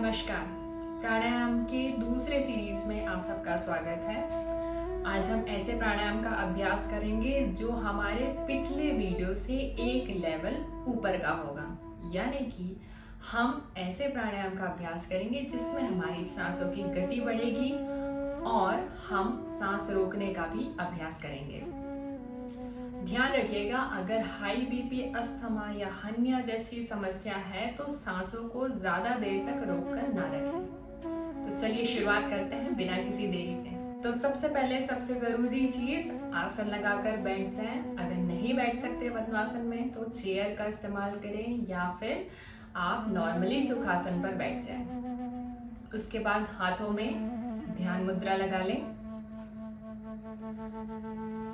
नमस्कार। प्राणायाम के दूसरे सीरीज में आप सबका स्वागत है। आज हम ऐसे प्राणायाम का अभ्यास करेंगे जो हमारे पिछले वीडियो से एक लेवल ऊपर का होगा, यानी कि हम ऐसे प्राणायाम का अभ्यास करेंगे जिसमें हमारी सांसों की गति बढ़ेगी और हम सांस रोकने का भी अभ्यास करेंगे। ध्यान रखिएगा, अगर हाई बीपी, अस्थमा या हन्या जैसी समस्या है तो सांसों को ज्यादा देर तक रोककर ना रखें। तो चलिए शुरुआत करते हैं बिना किसी देरी के। तो सबसे पहले सबसे जरूरी चीज, आसन लगाकर बैठ जाएं। अगर नहीं बैठ सकते पद्मासन में तो चेयर का इस्तेमाल करें या फिर आप नॉर्मली सुखासन पर बैठ जाएं। उसके बाद हाथों में ध्यान मुद्रा लगा लें।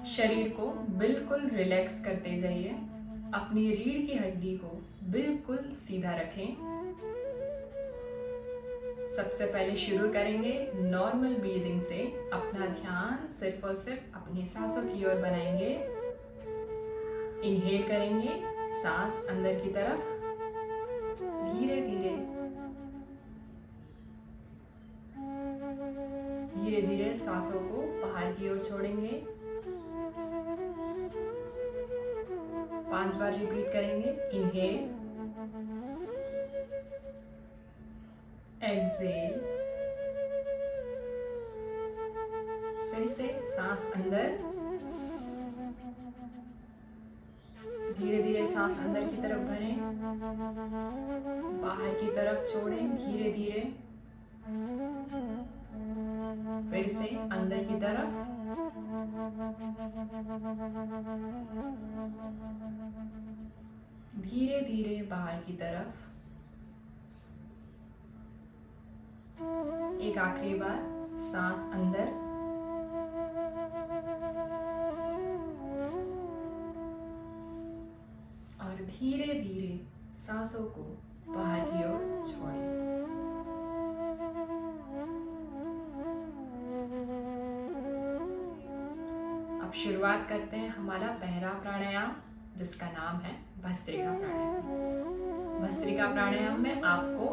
शरीर को बिल्कुल रिलैक्स करते जाइए। अपनी रीढ़ की हड्डी को बिल्कुल सीधा रखें। सबसे पहले शुरू करेंगे नॉर्मल ब्रीदिंग से। अपना ध्यान सिर्फ और सिर्फ अपनी सांसों की ओर बनाएंगे। इनहेल करेंगे, सांस अंदर की तरफ, धीरे धीरे धीरे धीरे सांसों को बाहर की ओर छोड़ेंगे। 5 बार रिपीट करेंगे। इनहेल, एक्सहेल, फिर से सांस अंदर, धीरे धीरे सांस अंदर की तरफ भरें, बाहर की तरफ छोड़ें धीरे धीरे, फिर से अंदर की तरफ, धीरे धीरे बाहर की तरफ। एक आखिरी बार, सांस अंदर, और धीरे धीरे सांसों को बाहर की ओर छोड़ें। अब शुरुआत करते हैं हमारा पहला प्राणायाम, जिसका नाम है भस्त्रिका प्राणायाम। भस्त्रिका प्राणायाम में आपको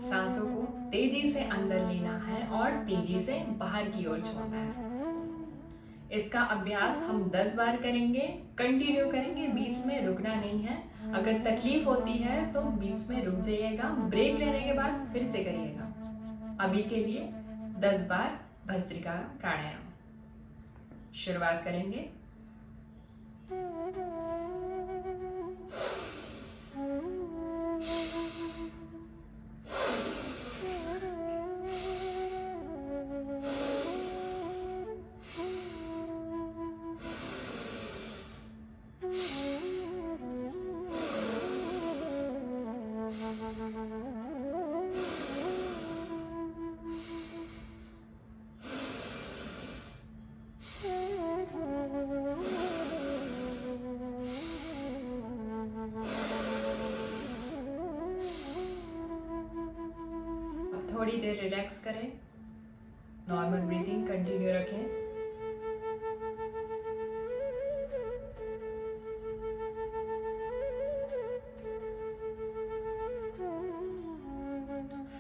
सांसों को तेजी से अंदर लेना है और तेजी से बाहर की ओर छोड़ना है। इसका अभ्यास हम 10 बार करेंगे, कंटिन्यू करेंगे, बीच में रुकना नहीं है। अगर तकलीफ होती है तो बीच में रुक जाइएगा, ब्रेक लेने के बाद फिर से करिएगा। अभी के लिए 10 बार भस्त्रिका प्राणायाम। शुरुआत करेंगे। थोड़ी देर रिलैक्स करें, नॉर्मल ब्रीथिंग कंटिन्यू रखें।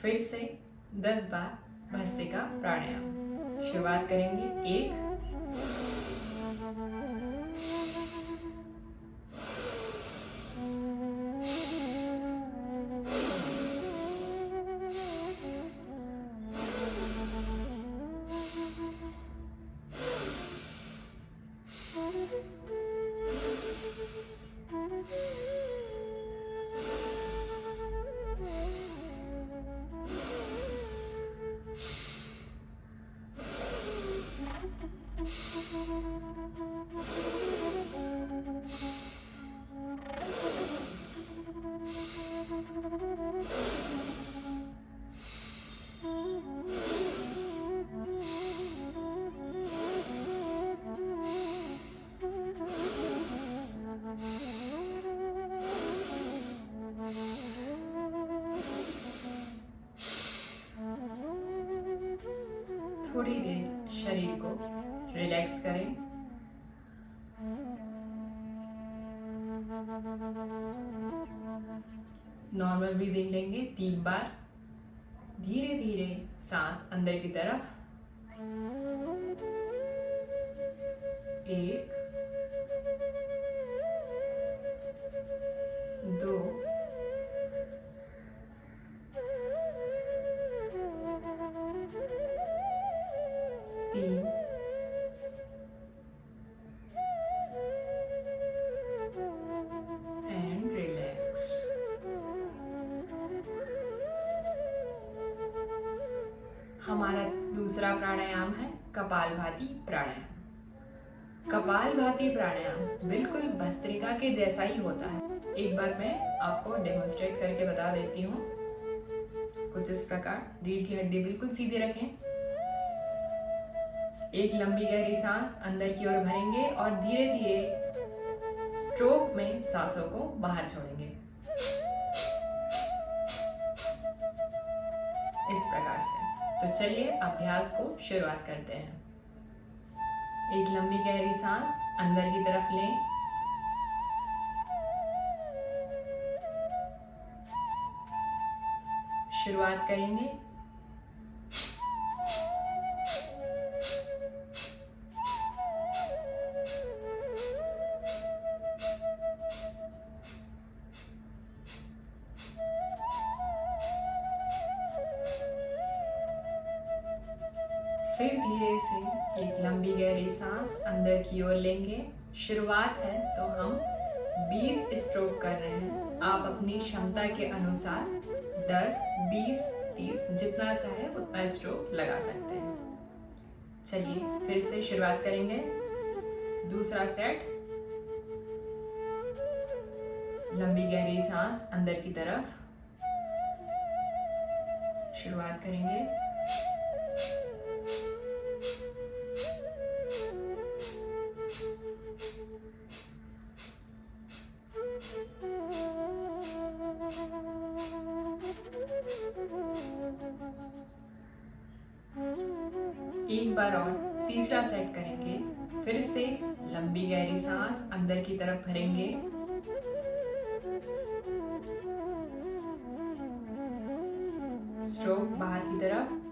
फिर से 10 बार भस्त्रिका प्राणायाम। शुरुआत करेंगे। 1, थोड़ी देर शरीर को रिलैक्स करें। नॉर्मल ब्रीदिंग लेंगे 3 बार। धीरे धीरे सांस अंदर की तरफ। 1 2 3 एंड रिलैक्स। हमारा दूसरा प्राणायाम है कपालभाति प्राणायाम। कपालभाति प्राणायाम बिल्कुल भस्त्रिका के जैसा ही होता है। एक बार मैं आपको डेमोन्स्ट्रेट करके बता देती हूँ। कुछ इस प्रकार, रीढ़ की हड्डी बिल्कुल सीधी रखें। एक लंबी गहरी सांस अंदर की ओर भरेंगे और धीरे धीरे स्ट्रोक में सांसों को बाहर छोड़ेंगे। इस प्रकार से। तो चलिए अभ्यास को शुरुआत करते हैं। एक लंबी गहरी सांस अंदर की तरफ लें। शुरुआत करेंगे। फिर धीरे से एक लंबी गहरी सांस अंदर की ओर लेंगे। शुरुआत है तो हम 20 स्ट्रोक कर रहे हैं। आप अपनी क्षमता के अनुसार 10, 20, 30 जितना चाहे उतना स्ट्रोक लगा सकते हैं। चलिए फिर से शुरुआत करेंगे। दूसरा सेट। लंबी गहरी सांस अंदर की तरफ। शुरुआत करेंगे। एक बार और तीसरा सेट करेंगे। फिर से लंबी गहरी सांस अंदर की तरफ भरेंगे। स्ट्रोक बाहर की तरफ।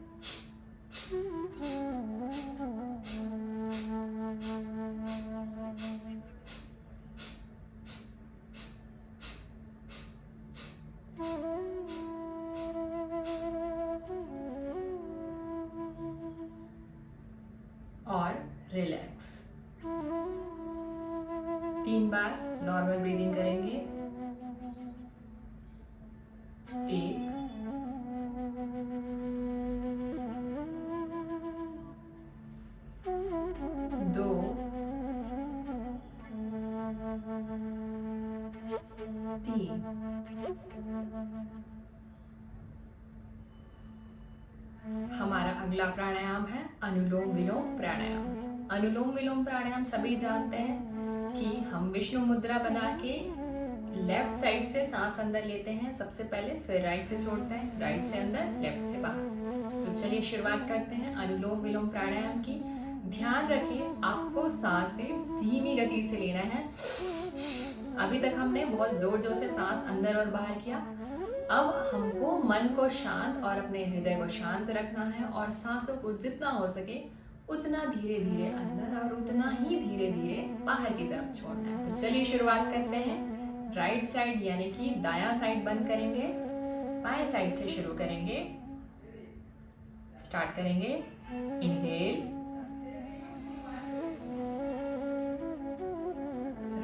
और रिलैक्स। 3 बार नॉर्मल ब्रीदिंग करेंगे। 1 2 3। हमारा अगला प्राणायाम है अनुलोम विलोम प्राणायाम। अनुलोम विलोम प्राणायाम सभी जानते हैं कि हम विष्णु मुद्रा बना के लेफ्ट साइड से सांस अंदर लेते हैं सबसे पहले, फिर राइट से छोड़ते हैं, राइट से अंदर, लेफ्ट से बाहर। तो चलिए शुरुआत करते हैं अनुलोम विलोम प्राणायाम की। ध्यान रखें आपको सांसें धीमी गति से लेना है। अभी तक हमने बहुत जोर जोर से सांस अंदर और बाहर किया। अब हमको मन को शांत और अपने हृदय को शांत रखना है और सांसों को जितना हो सके उतना धीरे धीरे अंदर और उतना ही धीरे धीरे बाहर की तरफ छोड़ना है। तो चलिए शुरुआत करते हैं। राइट साइड यानी कि दायां साइड बंद करेंगे, बाएं साइड से शुरू करेंगे। स्टार्ट करेंगे। इनहेल,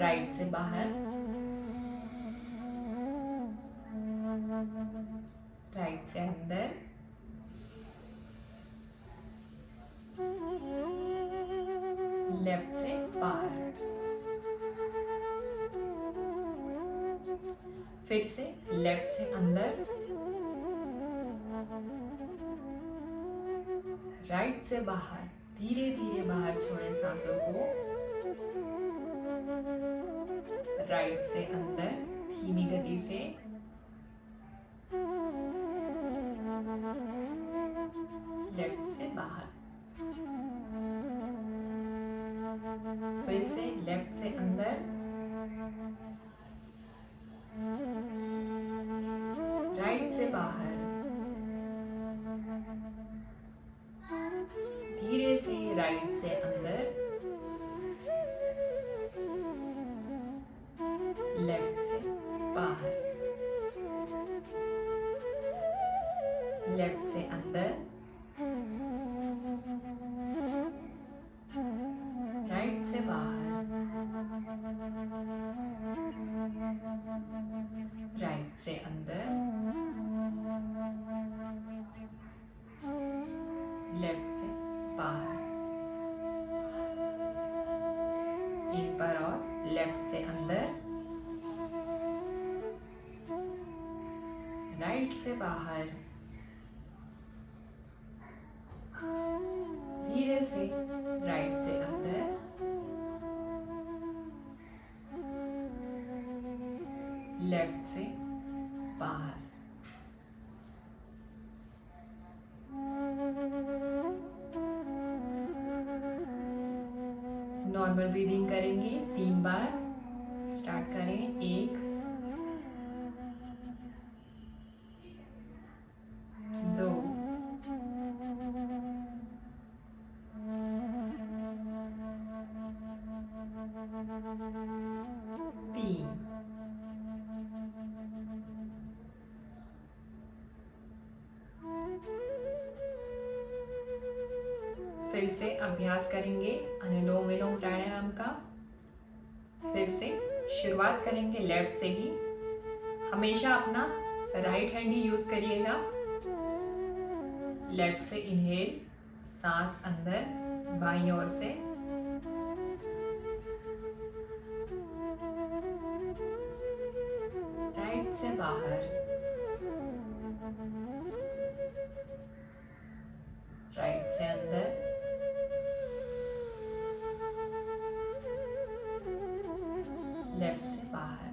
राइट से बाहर, राइट से अंदर, लेफ्ट से बाहर। फिर से लेफ्ट से अंदर, राइट से बाहर। धीरे धीरे बाहर छोड़ें सांसों को। राइट से अंदर धीमी गति से, लेफ्ट से बाहर। फिर से लेफ्ट से अंदर, राइट से बाहर, से राइट से अंदर, लेफ्ट से बाहर, लेफ्ट से अंदर, राइट से बाहर, राइट से अंदर, लेफ्ट से बाहर। एक बार और, लेफ्ट से अंदर, राइट से बाहर, धीरे से राइट से अंदर, लेफ्ट से बाहर। नॉर्मल ब्रीदिंग करेंगे 3 बार। स्टार्ट करें। 1, 2, 3। फिर से अभ्यास करेंगे अनुलोम विलोम प्राणायाम का। फिर से शुरुआत करेंगे लेफ्ट से ही। हमेशा अपना राइट हैंड ही यूज करिएगा। लेफ्ट से इनहेल, सांस अंदर बाईं ओर से, राइट से बाहर, राइट से अंदर, लेफ्ट से बाहर,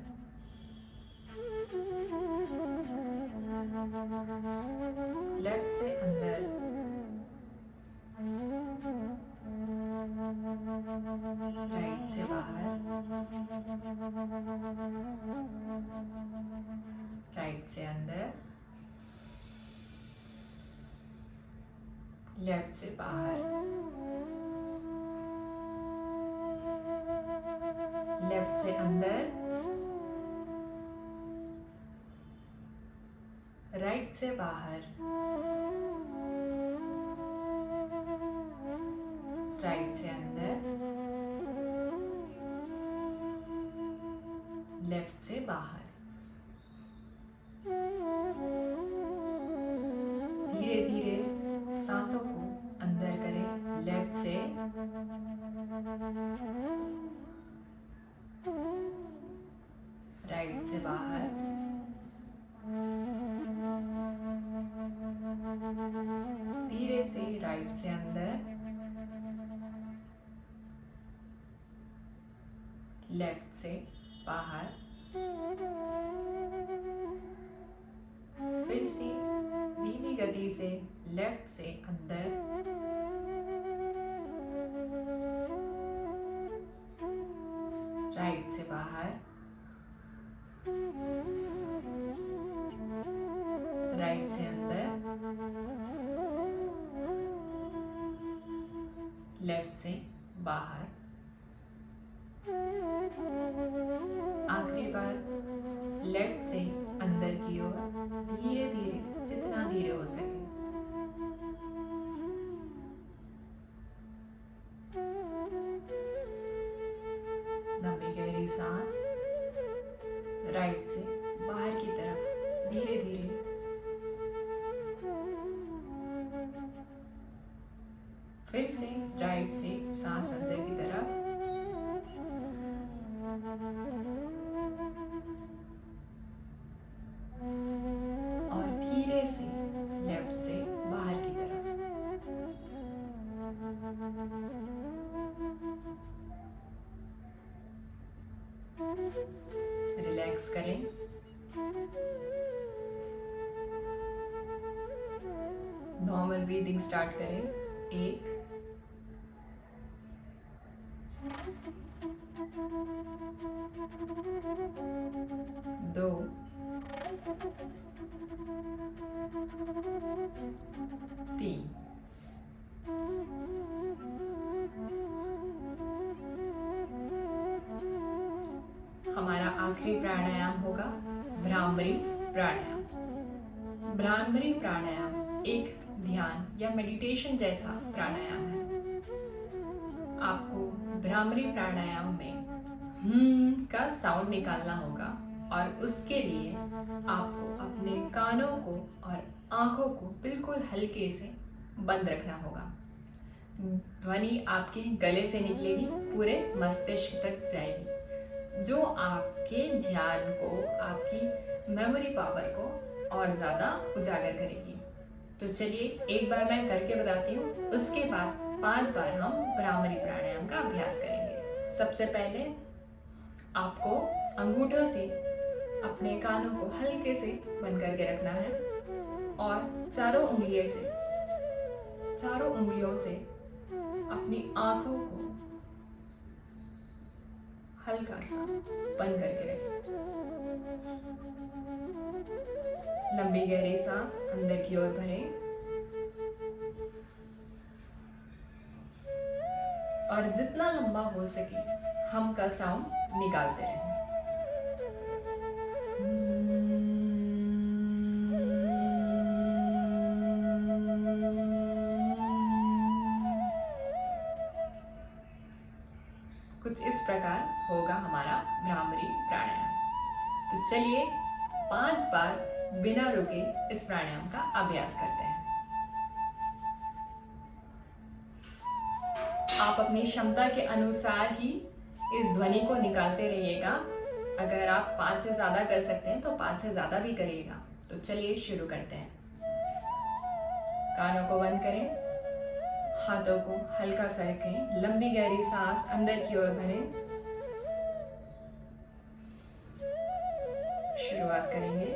लेफ्ट से अंदर, राइट से बाहर, राइट से अंदर, लेफ्ट से बाहर, लेफ्ट से अंदर, राइट से बाहर, राइट से अंदर, लेफ्ट से बाहर। धीरे धीरे सांसों को अंदर करें। लेफ्ट से राइट से बाहर, धीरे से राइट से अंदर, लेफ्ट से बाहर। फिर से धीमी गति से लेफ्ट से अंदर, राइट से बाहर, राइट से अंदर, लेफ्ट से बाहर। आखिरी बार लेफ्ट से अंदर की ओर, धीरे धीरे, जितना धीरे हो सके। लंबी गहरी सांस, राइट से बाहर की तरफ, धीरे धीरे। फिर से राइट से सांस अंदर की तरफ, और धीरे से लेफ्ट से बाहर की तरफ। रिलैक्स करें। नॉर्मल ब्रीदिंग स्टार्ट करें। 1, 2, 3, होगा भ्रामरी प्राणायाम। भ्रामरी प्राणायाम एक ध्यान या मेडिटेशन जैसा प्राणायाम है। आपको भ्रामरी प्राणायाम में का साउंड निकालना होगा और उसके लिए आपको अपने कानों को और आंखों को बिल्कुल हल्के से बंद रखना होगा। ध्वनि आपके गले से निकलेगी, पूरे मस्तिष्क तक जाएगी, जो आपके ध्यान को, आपकी मेमोरी पावर को और ज़्यादा उजागर करेगी। तो चलिए एक बार मैं करके बताती हूँ, उसके बाद 5 बार हम भ्रामरी प्राणायाम का अभ्यास करेंगे। सबसे पहले आपको अंगूठों से अपने कानों को हल्के से बंद करके रखना है और चारों उंगलियों से अपनी आंखों को हल्का सा बंद करके रखें। लंबी गहरी सांस अंदर की ओर भरें और जितना लंबा हो सके हम का साउंड निकालते रहें। कुछ इस प्रकार होगा हमारा भ्रामरी प्राणायाम। तो चलिए 5 बार बिना रुके इस प्राणायाम का अभ्यास करते हैं। आप अपनी क्षमता के अनुसार ही इस ध्वनि को निकालते रहिएगा। अगर आप 5 से ज्यादा कर सकते हैं तो 5 से ज्यादा भी करिएगा। तो चलिए शुरू करते हैं। कानों को बंद करें, हाथों को हल्का सा रखें, लंबी गहरी सांस अंदर की ओर भरें। शुरुआत करेंगे।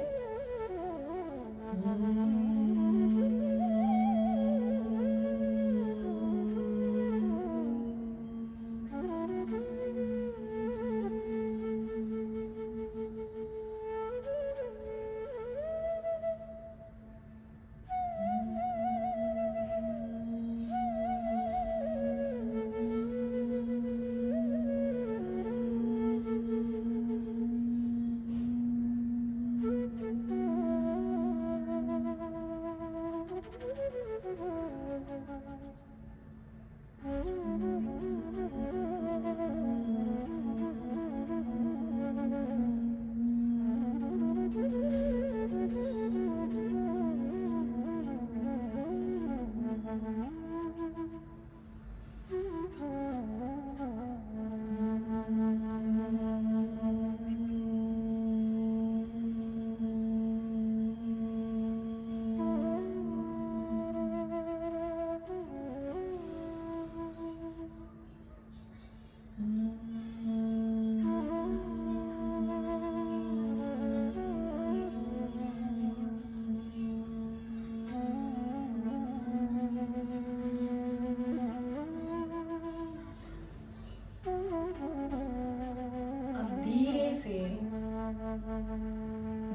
से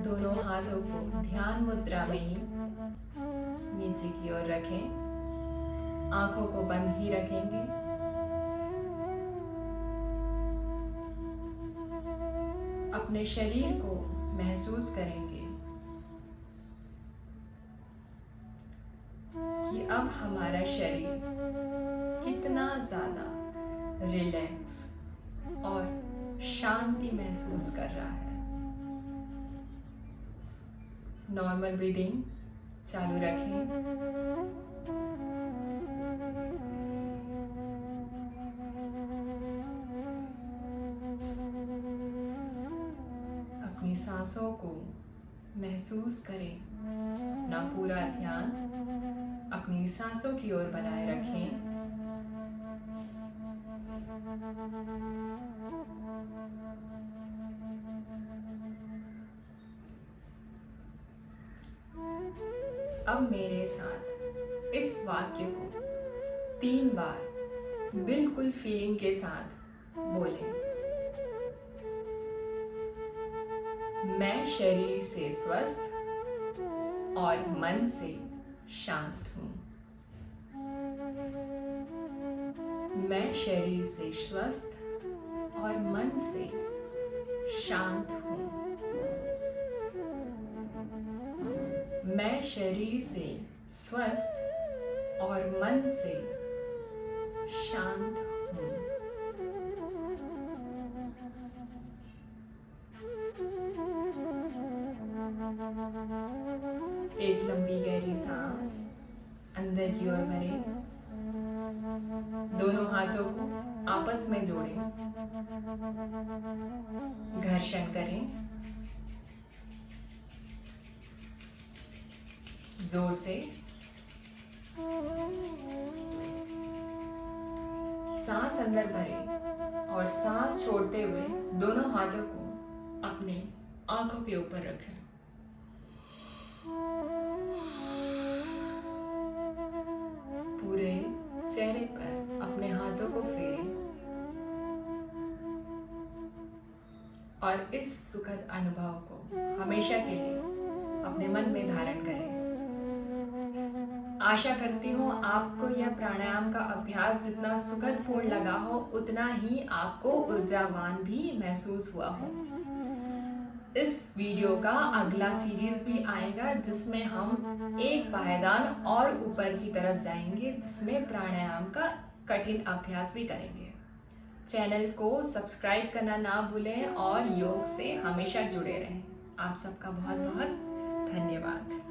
दोनों हाथों को ध्यान मुद्रा में ही नीचे की ओर रखें। आंखों को बंद ही रखेंगे। अपने शरीर को महसूस करेंगे कि अब हमारा शरीर कितना ज्यादा रिलैक्स और शांति महसूस कर रहा है। नॉर्मल ब्रीदिंग चालू रखें। अपनी सांसों को महसूस करें। अपना पूरा ध्यान अपनी सांसों की ओर बनाए रखें। अब मेरे साथ इस वाक्य को 3 बार बिल्कुल फीलिंग के साथ बोलें। मैं शरीर से स्वस्थ और मन से शांत हूँ। मैं शरीर से स्वस्थ और मन से शांत हूँ। मैं शरीर से स्वस्थ और मन से शांत हूँ। एक लंबी गहरी सांस अंदर की ओर भरें। दोनों हाथों को आपस में जोड़ें, घर्षण करें, जोर से सांस अंदर भरें और सांस छोड़ते हुए दोनों हाथों को अपने आंखों के ऊपर रखें। पूरे चेहरे पर अपने हाथों को फेरें और इस सुखद अनुभव को हमेशा के लिए अपने मन में धारण करें। आशा करती हूँ आपको यह प्राणायाम का अभ्यास जितना सुखद पूर्ण लगा हो, उतना ही आपको ऊर्जावान भी महसूस हुआ हो। इस वीडियो का अगला सीरीज भी आएगा जिसमें हम एक पायदान और ऊपर की तरफ जाएंगे, जिसमें प्राणायाम का कठिन अभ्यास भी करेंगे। चैनल को सब्सक्राइब करना ना भूलें और योग से हमेशा जुड़े रहें। आप सबका बहुत बहुत धन्यवाद।